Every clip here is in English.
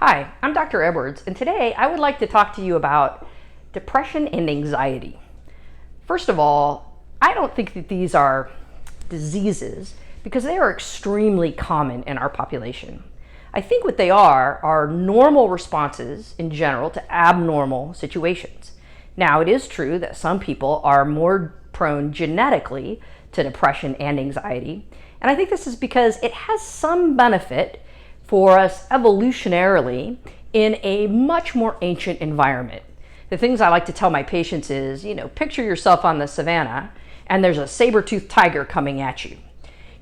Hi, I'm Dr. Edwards, and today I would like to talk to you about depression and anxiety. First of all, I don't think that these are diseases because they are extremely common in our population. I think what they are normal responses in general to abnormal situations. Now, it is true that some people are more prone genetically to depression and anxiety, and I think this is because it has some benefit for us evolutionarily in a much more ancient environment. The things I like to tell my patients is, picture yourself on the savannah and there's a saber-toothed tiger coming at you.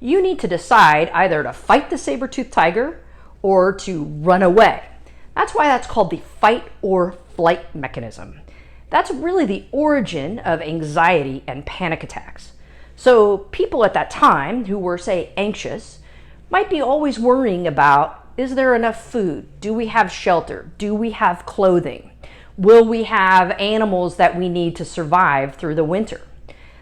You need to decide either to fight the saber-toothed tiger or to run away. That's why that's called the fight or flight mechanism. That's really the origin of anxiety and panic attacks. So people at that time who were, say, anxious might be always worrying about, is there enough food? Do we have shelter? Do we have clothing? Will we have animals that we need to survive through the winter?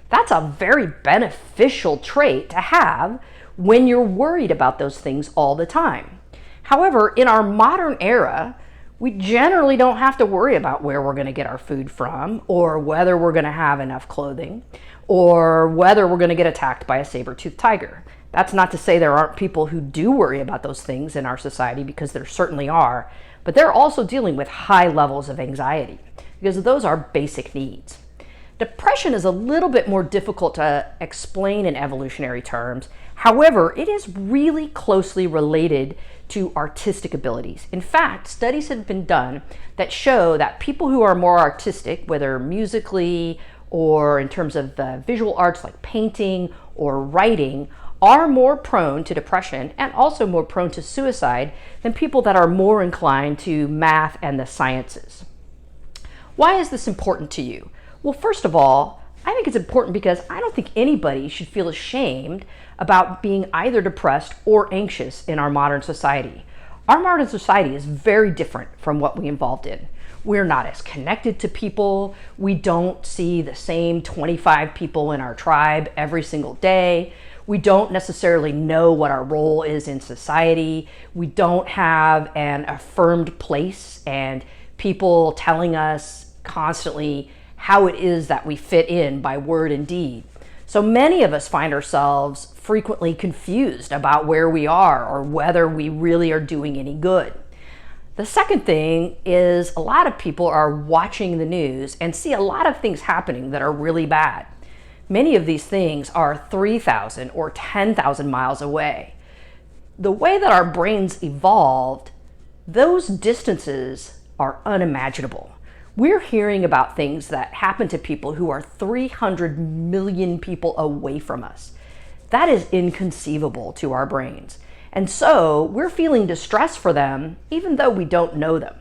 That's a very beneficial trait to have when you're worried about those things all the time. However, in our modern era, we generally don't have to worry about where we're going to get our food from, or whether we're going to have enough clothing, or whether we're going to get attacked by a saber-toothed tiger. That's not to say there aren't people who do worry about those things in our society, because there certainly are, but they're also dealing with high levels of anxiety because those are basic needs. Depression is a little bit more difficult to explain in evolutionary terms. However, it is really closely related to artistic abilities. In fact, studies have been done that show that people who are more artistic, whether musically or in terms of visual arts like painting or writing, are more prone to depression and also more prone to suicide than people that are more inclined to math and the sciences. Why is this important to you? Well, first of all, I think it's important because I don't think anybody should feel ashamed about being either depressed or anxious in our modern society. Our modern society is very different from what we evolved in. We're not as connected to people. We don't see the same 25 people in our tribe every single day. We don't necessarily know what our role is in society. We don't have an affirmed place and people telling us constantly how it is that we fit in by word and deed. So many of us find ourselves frequently confused about where we are or whether we really are doing any good. The second thing is a lot of people are watching the news and see a lot of things happening that are really bad. Many of these things are 3,000 or 10,000 miles away. The way that our brains evolved, those distances are unimaginable. We're hearing about things that happen to people who are 300 million people away from us. That is inconceivable to our brains. And so we're feeling distress for them even though we don't know them.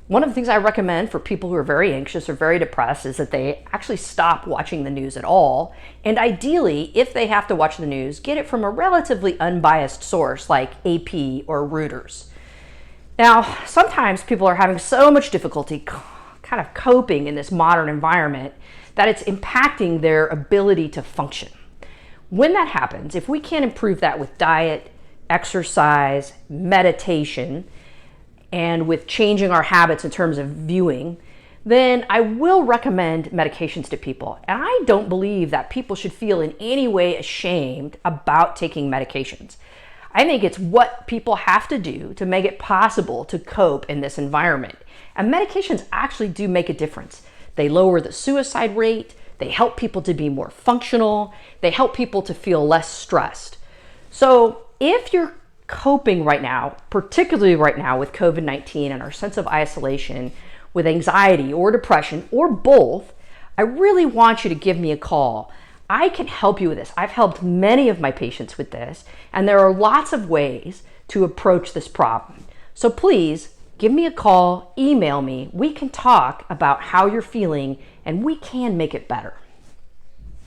One of the things I recommend for people who are very anxious or very depressed is that they actually stop watching the news at all. And ideally, if they have to watch the news, get it from a relatively unbiased source like AP or Reuters. Now, sometimes people are having so much difficulty kind of coping in this modern environment that it's impacting their ability to function. When that happens, if we can't improve that with diet, exercise, meditation, and with changing our habits in terms of viewing, then I will recommend medications to people. And I don't believe that people should feel in any way ashamed about taking medications. I think it's what people have to do to make it possible to cope in this environment. And medications actually do make a difference. They lower the suicide rate, they help people to be more functional, they help people to feel less stressed. So if you're coping right now, particularly right now with COVID-19 and our sense of isolation, with anxiety or depression or both, I really want you to give me a call. I can help you with this. I've helped many of my patients with this, and there are lots of ways to approach this problem. So please give me a call, email me. We can talk about how you're feeling, and we can make it better.